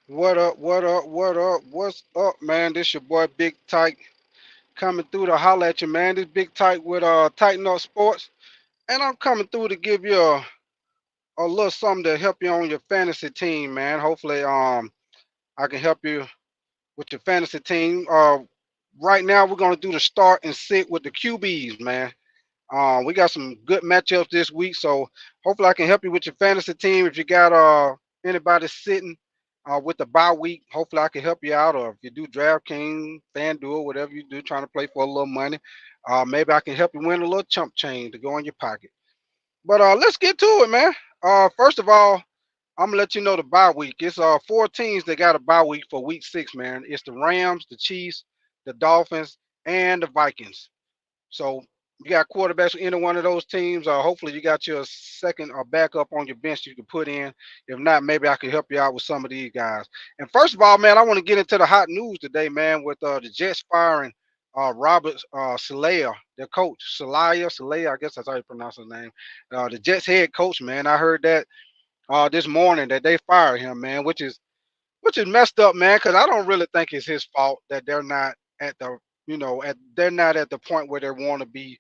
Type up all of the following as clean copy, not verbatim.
What up? What up? What up? What's up, man? This your boy Big Tyke coming through to holler at you, man. This Big Tyke with Tighten Up Sports, and I'm coming through to give you a little something to help you on your fantasy team, man. Hopefully, I can help you with your fantasy team. Right now we're gonna do the start and sit with the QBs, man. We got some good matchups this week, so hopefully I can help you with your fantasy team. If you got anybody sitting with the bye week, hopefully I can help you out. Or if you do DraftKings, FanDuel, whatever you do, trying to play for a little money, maybe I can help you win a little chump change to go in your pocket. But let's get to it, man. First of all, I'm gonna let you know the bye week. It's four teams that got a bye week for week 6, man. It's the Rams, the Chiefs, the Dolphins, and the Vikings. So you got quarterbacks for any one of those teams. Hopefully you got your second or backup on your bench you can put in. If not, maybe I can help you out with some of these guys. And first of all, man, I want to get into the hot news today, man, with the Jets firing Robert Saleh, their coach. Saleh, I guess that's how you pronounce his name. The Jets head coach, man. I heard that this morning that they fired him, man, which is messed up, man. Because I don't really think it's his fault that they're not at the they're not at the point where they want to be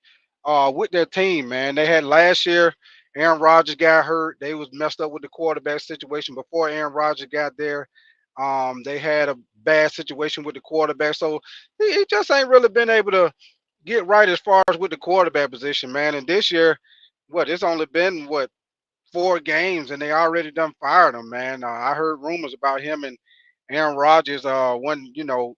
with their team, man. They had last year. Aaron Rodgers got hurt. They was messed up with the quarterback situation before Aaron Rodgers got there. They had a bad situation with the quarterback, so he just ain't really been able to get right as far as with the quarterback position, man. And this year, it's only been 4 games and they already done fired him, man. I heard rumors about him and Aaron Rodgers when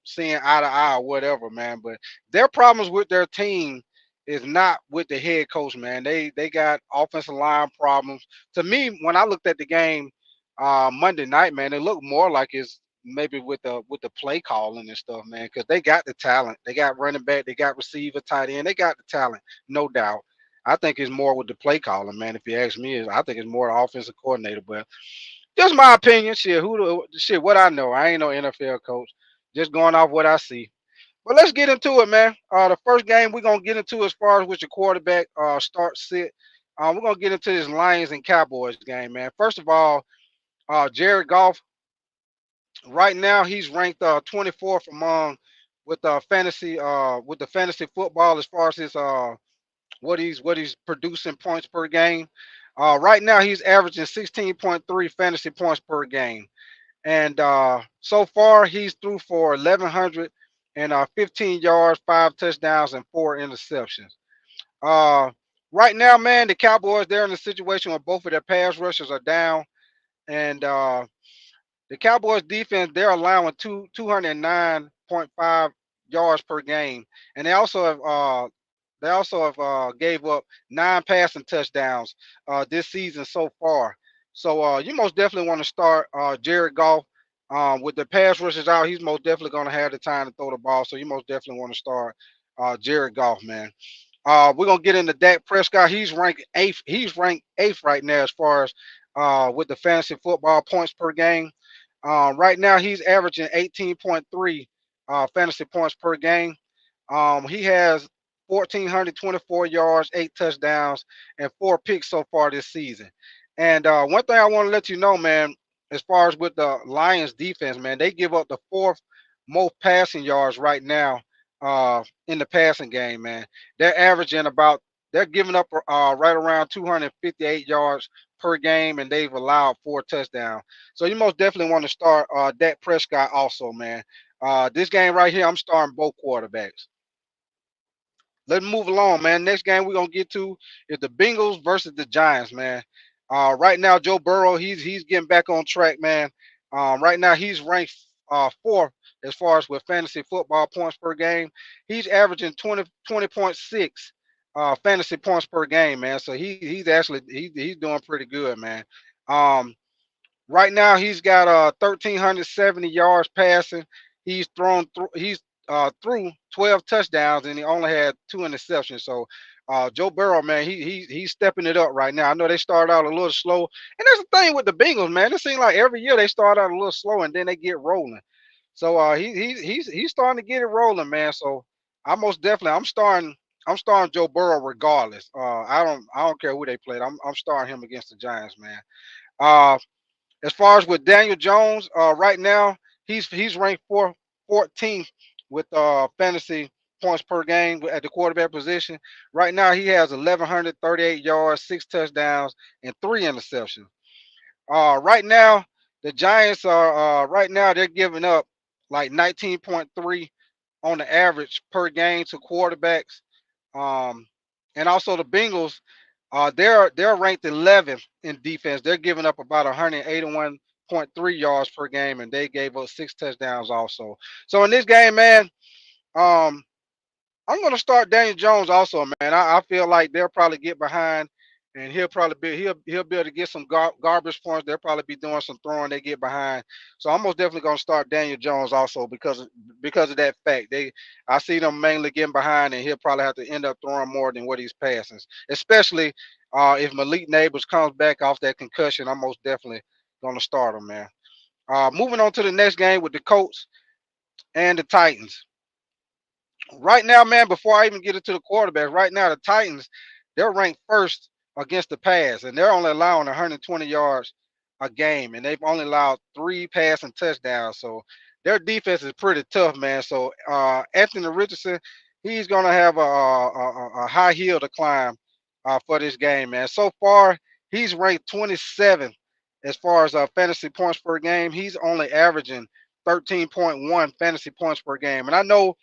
seeing eye to eye or whatever, man. But their problems with their team is not with the head coach, man. They got offensive line problems. To me, when I looked at the game Monday night, man, it looked more like it's maybe with the play calling and stuff, man, because they got the talent. They got running back, they got receiver, tight end, they got the talent, no doubt. I think it's more with the play calling, man. If you ask me, I think it's more the offensive coordinator. But just my opinion. Shit, shit? What I know, I ain't no NFL coach. Just going off what I see. But let's get into it, man. The first game we're gonna get into as far as with your quarterback start sit. We're gonna get into this Lions and Cowboys game, man. First of all, Jared Goff. Right now, he's ranked 24th among with the fantasy football as far as his what he's producing points per game. Right now, he's averaging 16.3 fantasy points per game, and so far he's threw for 1,100 and 15 yards, 5 touchdowns, and 4 interceptions. Uh, right now, man, the Cowboys they're in a situation where both of their pass rushers are down, and the Cowboys defense they're allowing 209.5 yards per game, and they also have gave up 9 passing touchdowns this season so far. So you most definitely want to start Jared Goff. With the pass rushes out, he's most definitely going to have the time to throw the ball. So you most definitely want to start Jared Goff, man. We're gonna get into Dak Prescott. He's ranked eighth. He's ranked eighth right now as far as with the fantasy football points per game. Right now, he's averaging 18.3 fantasy points per game. He has 1,424 yards, 8 touchdowns, and 4 picks so far this season. And one thing I want to let you know, man, as far as with the Lions defense, man, they give up the fourth most passing yards right now in the passing game, man. They're averaging about they're giving up right around 258 yards per game, and they've allowed 4 touchdowns. So you most definitely want to start Dak Prescott also, man. This game right here, I'm starting both quarterbacks. Let's move along, man. Next game we're gonna get to is the Bengals versus the Giants, man. Right now, Joe Burrow, he's getting back on track, man. Right now, he's ranked fourth as far as with fantasy football points per game. He's averaging 20.6 fantasy points per game, man. So he's doing pretty good, man. Um, Right now, he's got 1,370 yards passing. He's through 12 touchdowns and he only had 2 interceptions. So Joe Burrow, man, he's stepping it up right now. I know they started out a little slow, and that's the thing with the Bengals, man. It seems like every year they start out a little slow and then they get rolling. So he's starting to get it rolling, man. So I'm starting Joe Burrow regardless. I don't care who they played. I'm starting him against the Giants, man. Uh, As far as with Daniel Jones, right now he's ranked 14th with fantasy points per game at the quarterback position. Right now he has 1,138 yards, 6 touchdowns, and 3 interceptions. Right now the Giants are right now they're giving up like 19.3 on the average per game to quarterbacks. Um, and also the Bengals, they're ranked 11th in defense. They're giving up about 181.3 yards per game, and they gave up 6 touchdowns also. So in this game, man, um, I'm gonna start Daniel Jones also, man. I feel like they'll probably get behind, and he'll be able to get some garbage points. They'll probably be doing some throwing. They get behind, so I'm most definitely gonna start Daniel Jones also because of that fact. I see them mainly getting behind, and he'll probably have to end up throwing more than what he's passing, especially if Malik Neighbors comes back off that concussion. I'm most definitely gonna start him, man. Moving on to the next game with the Colts and the Titans. Right now, man, before I even get into the quarterback, right now the Titans, they're ranked first against the pass, and they're only allowing 120 yards a game, and they've only allowed 3 passing touchdowns. So their defense is pretty tough, man. So Anthony Richardson, he's gonna have a high hill to climb for this game, man. So far, he's ranked 27th as far as fantasy points per game. He's only averaging 13.1 fantasy points per game, and I know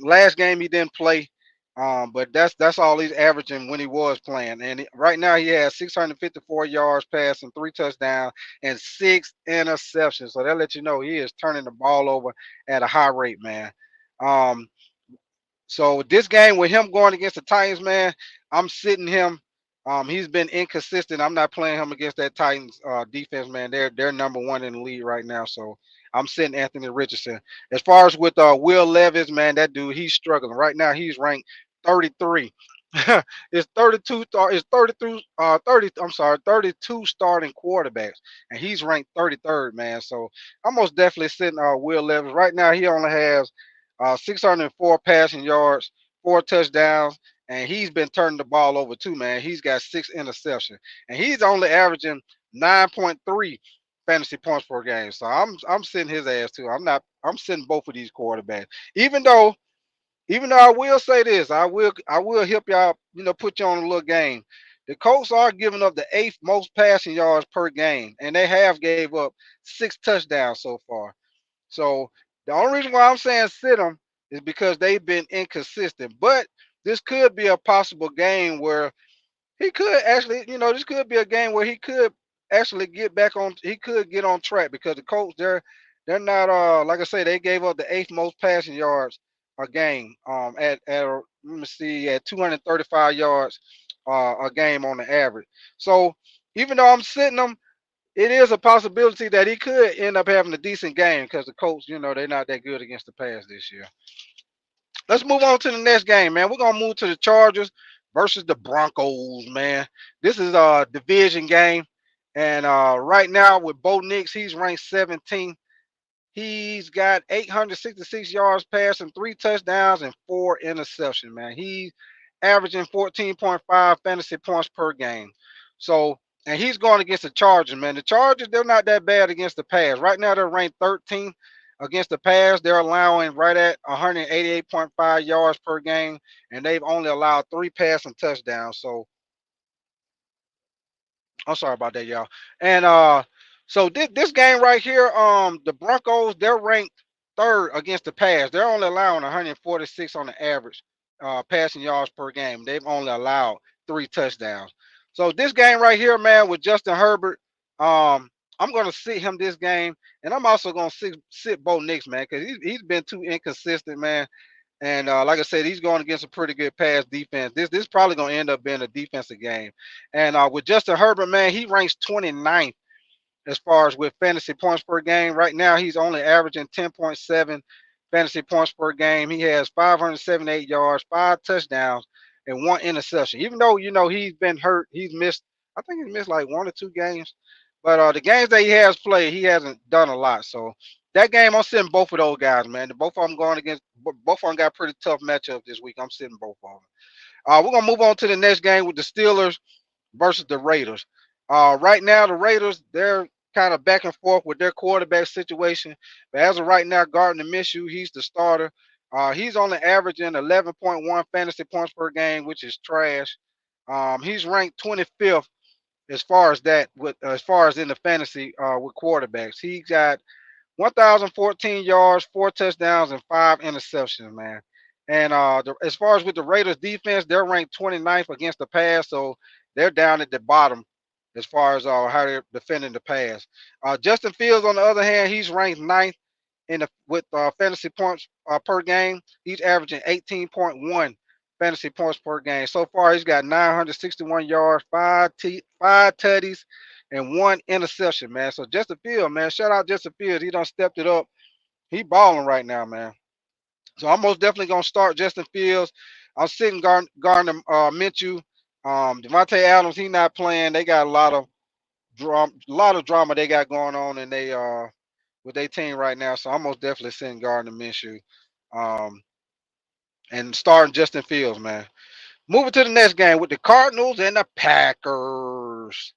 last game he didn't play, but that's all he's averaging when he was playing. And right now he has 654 yards passing, 3 touchdowns, and 6 interceptions. So that lets you know he is turning the ball over at a high rate, man. Um, so this game with him going against the Titans, man, I'm sitting him. He's been inconsistent. I'm not playing him against that Titans defense, man. They're number one in the league right now. So I'm sitting Anthony Richardson. As far as with Will Levis, man, that dude he's struggling right now. He's ranked 33. It's 32. It's 33. 30. I'm sorry, 32 starting quarterbacks, and he's ranked 33rd, man. So I'm most definitely sitting Will Levis right now. He only has 604 passing yards, 4 touchdowns, and he's been turning the ball over too, man. He's got 6 interceptions, and he's only averaging 9.3 fantasy points per game. So I'm sitting his ass too. I'm sitting both of these quarterbacks. Even though even though I will say this, I will help y'all, put you on a little game. The Colts are giving up the eighth most passing yards per game, and they have gave up 6 touchdowns so far. So the only reason why I'm saying sit them is because they've been inconsistent. But this could be a possible game where he could actually, this could be a game where he could actually get back on. He could get on track because the Colts, they're not like I say, they gave up the eighth most passing yards a game at let me see, at 235 yards a game on the average. So even though I'm sitting them, it is a possibility that he could end up having a decent game because the Colts, they're not that good against the pass this year. Let's move on to the next game, man. We're gonna move to the Chargers versus the Broncos, man. This is a division game, and right now with Bo Nix, he's ranked 17th. He's got 866 yards passing, 3 touchdowns, and 4 interceptions, man. He's averaging 14.5 fantasy points per game. So, and he's going against the Chargers, man. The Chargers, they're not that bad against the pass. Right now, they're ranked 13th against the pass. They're allowing right at 188.5 yards per game, and they've only allowed 3 passing touchdowns. So, I'm sorry about that, y'all. And so this game right here, the Broncos they're ranked third against the pass. They're only allowing 146 on the average passing yards per game. They've only allowed 3 touchdowns. So this game right here, man, with Justin Herbert, I'm gonna sit him this game, and I'm also gonna sit Bo Nix, man, because he's been too inconsistent, man. And like I said, he's going against a pretty good pass defense. This probably going to end up being a defensive game. And with Justin Herbert, man, he ranks 29th as far as with fantasy points per game. Right now, he's only averaging 10.7 fantasy points per game. He has 578 yards, 5 touchdowns, and 1 interception. Even though he's been hurt, he's missed. I think he's missed like 1 or 2 games. But the games that he has played, he hasn't done a lot. So that game, I'm sitting both of those guys, man. Both of them going against. Both of them got pretty tough matchups this week. I'm sitting both of them. We're gonna move on to the next game with the Steelers versus the Raiders. Right now, the Raiders kind of back and forth with their quarterback situation. But as of right now, Gardner Minshew, he's the starter. He's only averaging 11.1 fantasy points per game, which is trash. He's ranked 25th as far as that with as far as in the fantasy with quarterbacks. He got 1,014 yards, 4 touchdowns, and 5 interceptions, man. And as far as with the Raiders defense, they're ranked 29th against the pass, so they're down at the bottom as far as how they're defending the pass. Justin Fields, on the other hand, he's ranked ninth in the with fantasy points per game. He's averaging 18.1 fantasy points per game. So far, he's got 961 yards, five tutties, and 1 interception, man. So Justin Fields, man, shout out Justin Fields. He done stepped it up. He balling right now, man. So I'm most definitely gonna start Justin Fields. I'm sitting Gardner Minshew. Devontae Adams, he not playing. They got a lot of drama they got going on, and they with their team right now. So I'm most definitely sitting Gardner Minshew, um, and starting Justin Fields, man. Moving to the next game with the Cardinals and the Packers.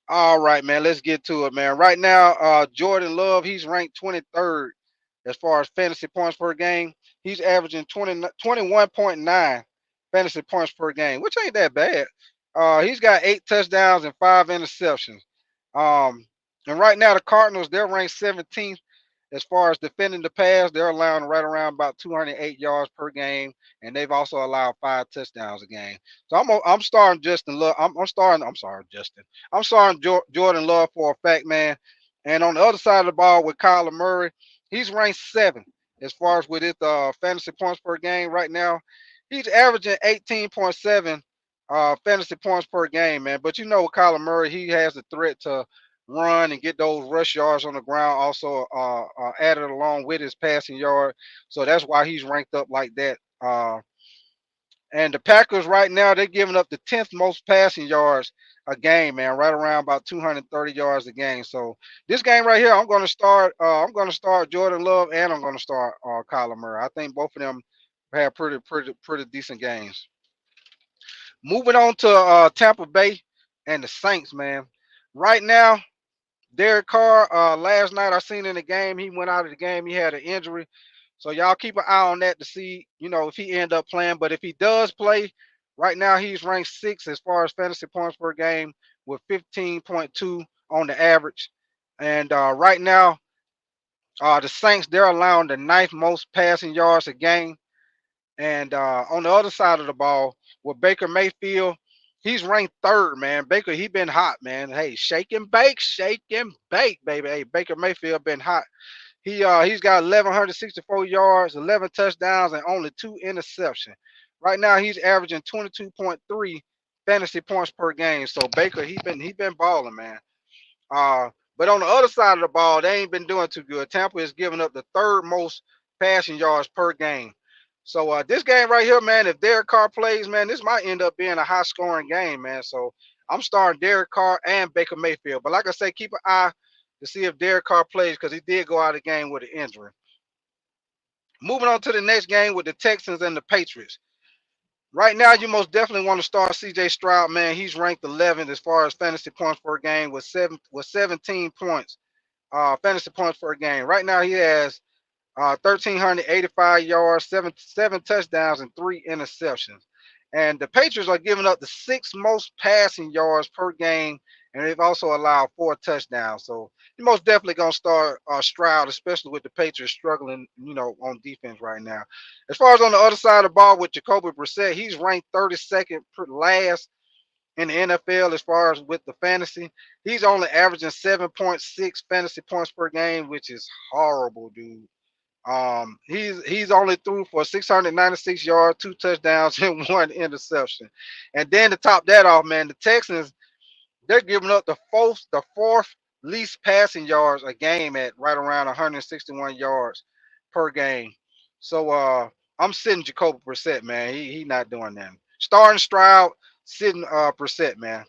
All right, man. Let's get to it, man. Right now, Jordan Love, he's ranked 23rd as far as fantasy points per game. He's averaging 21.9 fantasy points per game, which ain't that bad. He's got 8 touchdowns and 5 interceptions. Um, and right now, the Cardinals, they're ranked 17th as far as defending the pass. They're allowing right around about 208 yards per game, and they've also allowed 5 touchdowns a game. So I'm starting Justin Love. I'm starting. I'm sorry, Justin. I'm starting Jordan Love for a fact, man. And on the other side of the ball with Kyler Murray, he's ranked seventh as far as with his fantasy points per game right now. He's averaging 18.7 fantasy points per game, man. But you know, with Kyler Murray, he has the threat to run and get those rush yards on the ground, also added along with his passing yard. So that's why he's ranked up like that. And the Packers right now, they're giving up the 10th most passing yards a game, man, right around about 230 yards a game. So this game right here, I'm going to start. I'm going to start Jordan Love, and I'm going to start Kyler Murray. I think both of them have pretty decent games. Moving on to Tampa Bay and the Saints, man. Right now, Derek Carr, last night I seen in the game, he went out of the game. He had an injury. So y'all keep an eye on that to see, if he end up playing. But if he does play, right now he's ranked sixth as far as fantasy points per game with 15.2 on the average. And right now, the Saints, they're allowing the ninth most passing yards a game. And on the other side of the ball, with Baker Mayfield, he's ranked third, man. Baker, he been hot, man. Hey, shake and bake, baby. Hey, Baker Mayfield been hot. He's got 1,164 yards, 11 touchdowns, and only 2 interceptions. Right now, he's averaging 22.3 fantasy points per game. So Baker, he been balling, man. Uh, but on the other side of the ball, they ain't been doing too good. Tampa is giving up the third most passing yards per game. So this game right here, man, if Derek Carr plays, man, this might end up being a high scoring game, man. So I'm starting Derek Carr and Baker Mayfield. But like I say, keep an eye to see if Derek Carr plays because he did go out of the game with an injury. Moving on to the next game with the Texans and the Patriots. Right now, you most definitely want to start C.J. Stroud, man. He's ranked 11th as far as fantasy points per game with 17 points, fantasy points per game. Right now, he has 1,385 yards, seven touchdowns, and 3 interceptions. And the Patriots are giving up the sixth most passing yards per game, and they've also allowed 4 touchdowns. So you're most definitely gonna start Stroud, especially with the Patriots struggling, on defense right now. As far as on the other side of the ball with Jacoby Brissett, he's ranked 32nd last in the NFL as far as with the fantasy. He's only averaging 7.6 fantasy points per game, which is horrible, dude. He's only threw for 696 yards, 2 touchdowns, and 1 interception. And then to top that off, man, the Texans, they're giving up the fourth least passing yards a game at right around 161 yards per game. So I'm sitting Jacoby Brissett, man. He not doing that. Starting Stroud, sitting Brissett, man.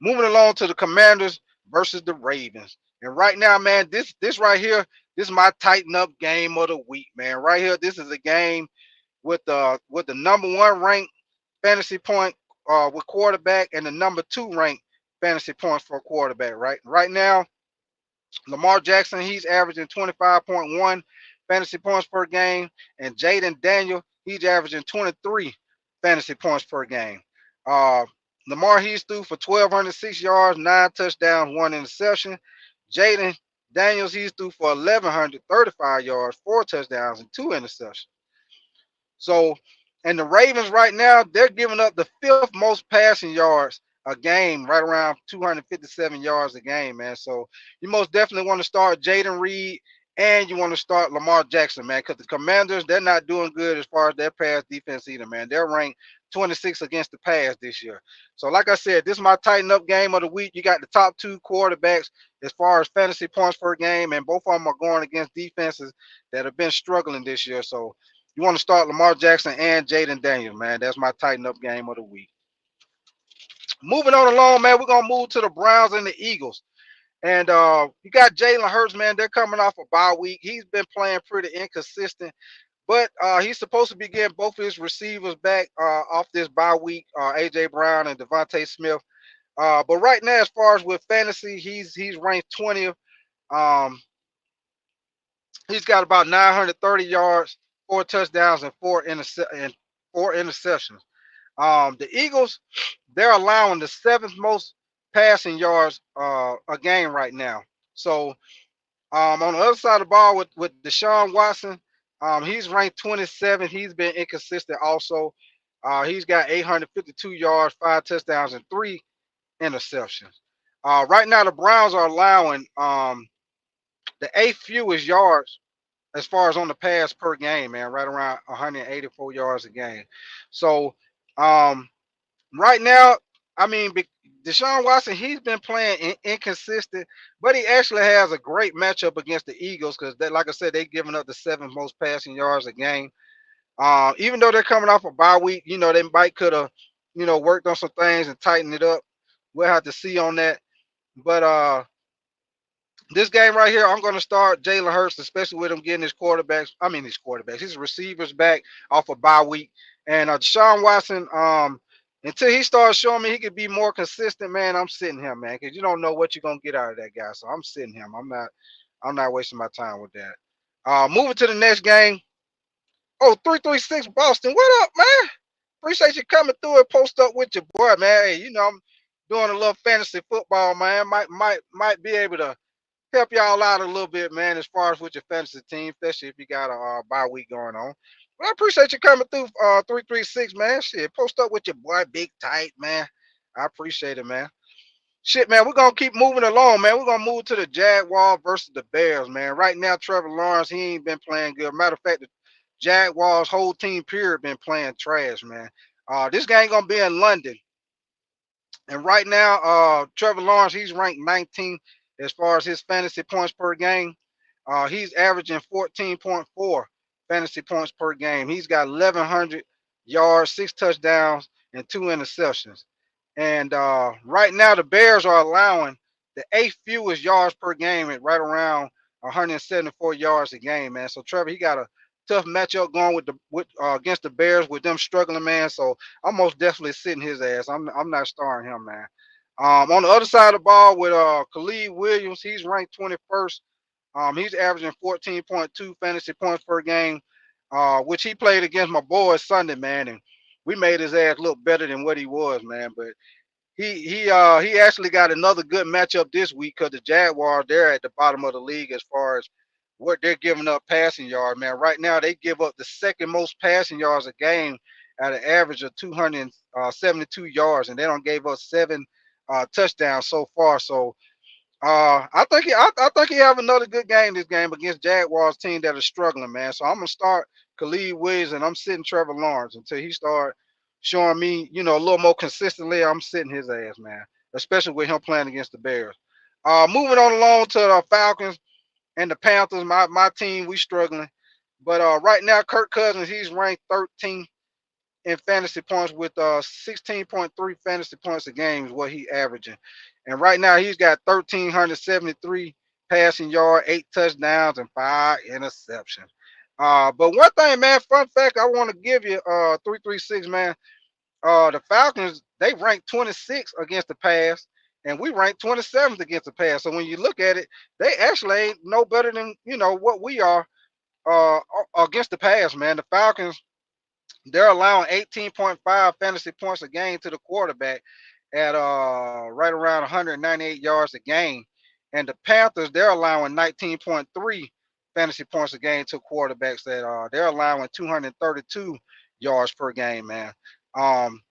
Moving along to the Commanders versus the Ravens. And right now, man, this right here, this is my tighten up game of the week, man. Right here, this is a game with the number one ranked fantasy point with quarterback and the number two ranked fantasy points for quarterback. Right now, Lamar Jackson, he's averaging 25.1 fantasy points per game. And Jaden Daniel, he's averaging 23 fantasy points per game. Uh, Lamar, he's threw for 1,206 yards, 9 touchdowns, 1 interception. Jaden Daniels, he's threw for 1,135 yards, 4 touchdowns, and 2 interceptions. So, and the Ravens right now, they're giving up the fifth most passing yards a game, right around 257 yards a game, man. So you most definitely want to start Jaden Reed and you want to start Lamar Jackson, man, because the Commanders, they're not doing good as far as their pass defense either, man. They're ranked 26 against the pass this year. So, like I said, this is my tighten up game of the week. You got the top two quarterbacks as far as fantasy points per game, and both of them are going against defenses that have been struggling this year. So, you want to start Lamar Jackson and Jaden Daniels, man. That's my tighten up game of the week. Moving on along, man, we're gonna move to the Browns and the Eagles. And you got Jalen Hurts, man. They're coming off a bye week. He's been playing pretty inconsistent, but he's supposed to be getting both his receivers back off this bye week, AJ Brown and Devontae Smith. But right now, as far as with fantasy, he's ranked 20th. Um, he's got about 930 yards, 4 touchdowns, and four interceptions. The Eagles, they're allowing the seventh most passing yards a game right now. So on the other side of the ball with Deshaun Watson, he's ranked 27th. He's been inconsistent also. He's got 852 yards, 5 touchdowns, and 3 interceptions. Right now, the Browns are allowing the eighth fewest yards as far as on the pass per game, man, right around 184 yards a game. So um, right now, I mean, Deshaun Watson, he's been playing inconsistent, but he actually has a great matchup against the Eagles because, like I said, they're giving up the seventh most passing yards a game. Even though they're coming off a bye week, they might could have, worked on some things and tightened it up. We'll have to see on that. But this game right here, I'm going to start Jalen Hurts, especially with him getting his receivers back off a bye week. And Deshaun Watson, until he starts showing me he could be more consistent, man, I'm sitting him, man, because you don't know what you're going to get out of that guy. So I'm sitting him. I'm not wasting my time with that. Moving to the next game. Oh, 336 Boston. What up, man? Appreciate you coming through and post up with your boy, man. Hey, I'm doing a little fantasy football, man. Might be able to help y'all out a little bit, man, as far as with your fantasy team, especially if you got a bye week going on. But I appreciate you coming through 336, man. Shit, post up with your boy Big Tight, man. I appreciate it, man. Shit, man, we're gonna keep moving along, man. We're gonna move to the Jaguars versus the Bears, man. Right now, Trevor Lawrence, he ain't been playing good. Matter of fact, the Jaguars whole team period been playing trash, man. This game gonna be in London. And right now, Trevor Lawrence, he's ranked 19th as far as his fantasy points per game. He's averaging 14.4 fantasy points per game. He's got 1,100 yards, 6 touchdowns, and 2 interceptions. And right now, the Bears are allowing the eighth fewest yards per game at right around 174 yards a game, man. So Trevor, he got a tough matchup going with against the Bears with them struggling, man. So I'm most definitely sitting his ass. I'm not starting him, man. On the other side of the ball with Khalid Williams, he's ranked 21st. He's averaging 14.2 fantasy points per game, which he played against my boys Sunday, man, and we made his ass look better than what he was, man. But he actually got another good matchup this week because the Jaguars, they're at the bottom of the league as far as what they're giving up passing yards, man. Right now they give up the second most passing yards a game at an average of 272 yards, and they don't gave us 7 touchdowns so far. So I think he have another good game this game against Jaguars team that are struggling, man. So I'm gonna start Khalid Williams and I'm sitting Trevor Lawrence until he start showing me, a little more consistently. I'm sitting his ass, man. Especially with him playing against the Bears. Moving on along to the Falcons and the Panthers. My team, we struggling. But right now, Kirk Cousins, he's ranked 13th in fantasy points with 16.3 fantasy points a game is what he averaging. And right now he's got 1,373 passing yard, 8 touchdowns, and 5 interceptions. But one thing, man, fun fact I want to give you, 336, man. The Falcons, they ranked 26 against the pass, and we rank 27th against the pass. So when you look at it, they actually ain't no better than what we are against the pass, man. The Falcons, they're allowing 18.5 fantasy points a game to the quarterback at right around 198 yards a game. And the Panthers, they're allowing 19.3 fantasy points a game to quarterbacks that they're allowing 232 yards per game, man. Um,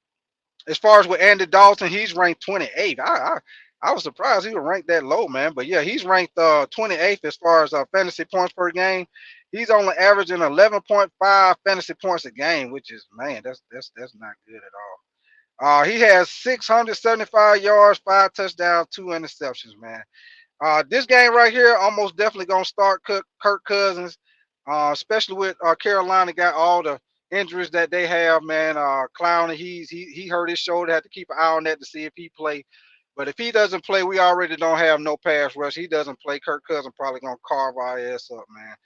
as far as with Andy Dalton, he's ranked 28th. I was surprised he was ranked that low, man. But yeah, he's ranked 28th as far as fantasy points per game. He's only averaging 11.5 fantasy points a game, which is, man, that's not good at all. He has 675 yards, 5 touchdowns, 2 interceptions, man. This game right here, almost definitely gonna start Kirk Cousins, especially with Carolina got all the injuries that they have. Man, Clowney, he hurt his shoulder. Had to keep an eye on that to see if he play. But if he doesn't play, we already don't have no pass rush. He doesn't play. Kirk Cousins probably gonna carve our ass up, man.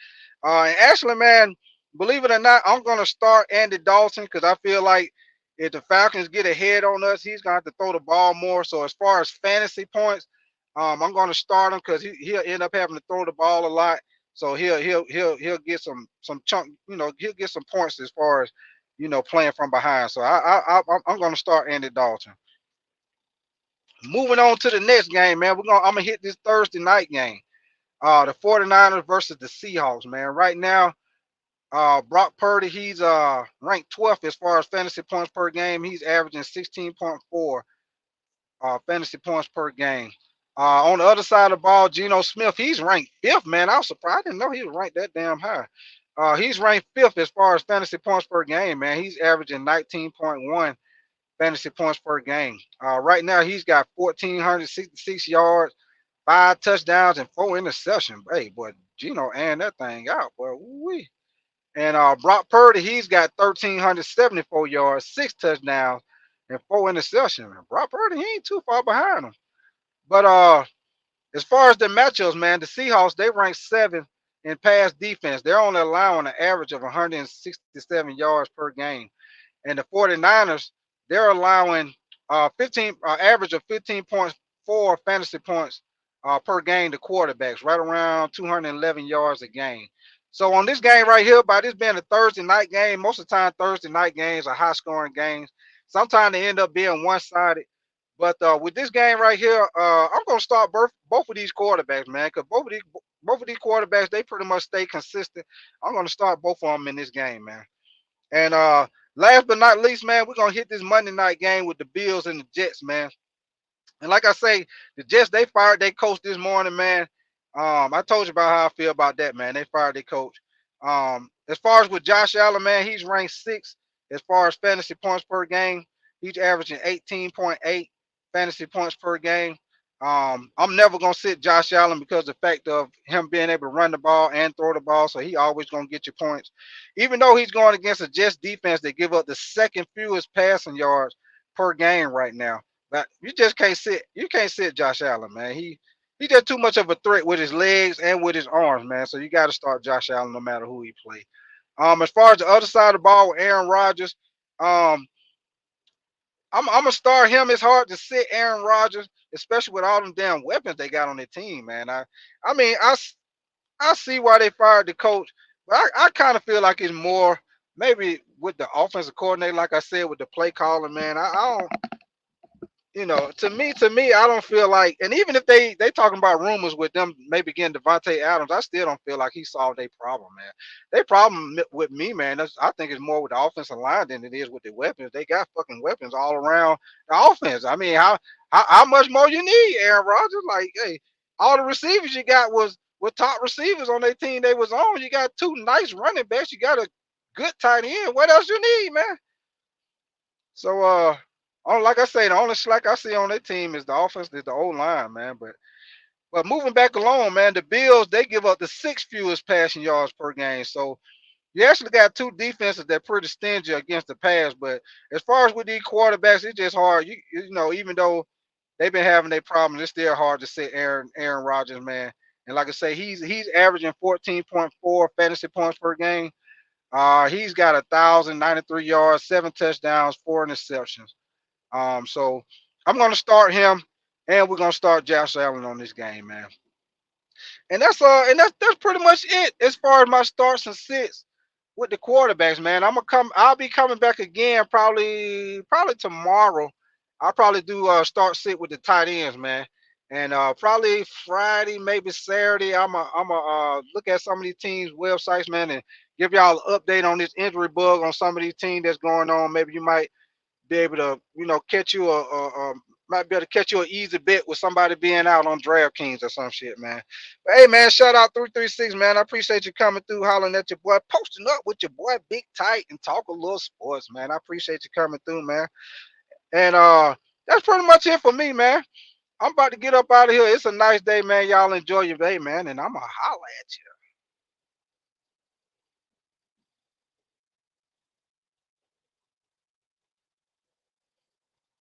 And actually, man, believe it or not, I'm gonna start Andy Dalton because I feel like if the Falcons get ahead on us, he's gonna have to throw the ball more. So as far as fantasy points, I'm gonna start him because he'll end up having to throw the ball a lot. So he'll get some chunk, he'll get some points as far as playing from behind. So I'm gonna start Andy Dalton. Moving on to the next game, man. I'm gonna hit this Thursday night game. The 49ers versus the Seahawks, man. Right now, Brock Purdy, he's ranked 12th as far as fantasy points per game. He's averaging 16.4 fantasy points per game. On the other side of the ball, Geno Smith, he's ranked fifth, man. I was surprised. I didn't know he was ranked that damn high. He's ranked fifth as far as fantasy points per game, man. He's averaging 19.1 fantasy points per game. Right now, he's got 1,466 yards, 5 touchdowns, and 4 interceptions. Hey, boy, Geno and that thing out, boy. Woo-wee. And Brock Purdy, he's got 1,374 yards, 6 touchdowns, and 4 interceptions. Brock Purdy, he ain't too far behind him. But as far as the matchups, man, the Seahawks, they rank seventh in pass defense. They're only allowing an average of 167 yards per game. And the 49ers, they're allowing 15 average of 15.4 fantasy points per game to quarterbacks, right around 211 yards a game. So on this game right here, by this being a Thursday night game, most of the time Thursday night games are high scoring games. Sometimes they end up being one sided. But with this game right here, I'm gonna start both of these quarterbacks, man, because both of these quarterbacks they pretty much stay consistent. I'm gonna start both of them in this game, man. And last but not least, man, we're gonna hit this Monday night game with the Bills and the Jets, man. And like I say, the Jets they fired their coach this morning, man. I told you about how I feel about that, man. They fired their coach. As far as with Josh Allen, man, he's ranked sixth as far as fantasy points per game. He's averaging 18.8 fantasy points per game. I'm never gonna sit Josh Allen because of the fact of him being able to run the ball and throw the ball, so he always gonna get you points. Even though he's going against a Jets defense that give up the second fewest passing yards per game right now. But you just can't sit. You can't sit Josh Allen, man. He just too much of a threat with his legs and with his arms, man. So you got to start Josh Allen no matter who he play. As far as the other side of the ball with Aaron Rodgers, um, I'm gonna start him. It's hard to sit Aaron Rodgers, especially with all them damn weapons they got on their team, man. I mean, I see why they fired the coach, but I kind of feel like it's more maybe with the offensive coordinator, like I said, with the play calling, man. I don't, to me, I don't feel like, and even if they talking about rumors with them maybe getting Devontae Adams, I still don't feel like he solved their problem, man. Their problem with me, man, I think it's more with the offensive line than it is with the weapons. They got fucking weapons all around the offense. I mean, how much more you need, Aaron Rodgers? Like, hey, all the receivers you got was with top receivers on their team they was on. You got two nice running backs. You got a good tight end. What else you need, man? So like I say, the only slack I see on their team is the offense, is the old line, man. But moving back along, man, the Bills they give up the sixth fewest passing yards per game. So you actually got two defenses that pretty stingy against the pass. But as far as with these quarterbacks, it's just hard. Even though they've been having their problems, it's still hard to sit Aaron Rodgers, man. And like I say, he's averaging 14.4 fantasy points per game. He's got 1,093 yards, 7 touchdowns, 4 interceptions. So I'm going to start him. And we're gonna start Josh Allen on this game, man. And that's pretty much it as far as my starts and sits with the quarterbacks, man. I'll be coming back again probably tomorrow. I'll probably do start sit with the tight ends, man. And probably Friday, maybe Saturday, I'm a look at some of these teams' websites, man, and give y'all an update on this injury bug on some of these teams that's going on. Maybe you might be able to, catch you a might be able to catch you an easy bet with somebody being out on DraftKings or some shit, man. But hey, man, shout out 336, man. I appreciate you coming through, hollering at your boy, posting up with your boy Big Tight, and talk a little sports, man. I appreciate you coming through, man. And that's pretty much it for me, man. I'm about to get up out of here. It's a nice day, man. Y'all enjoy your day, man, and I'ma holla at you.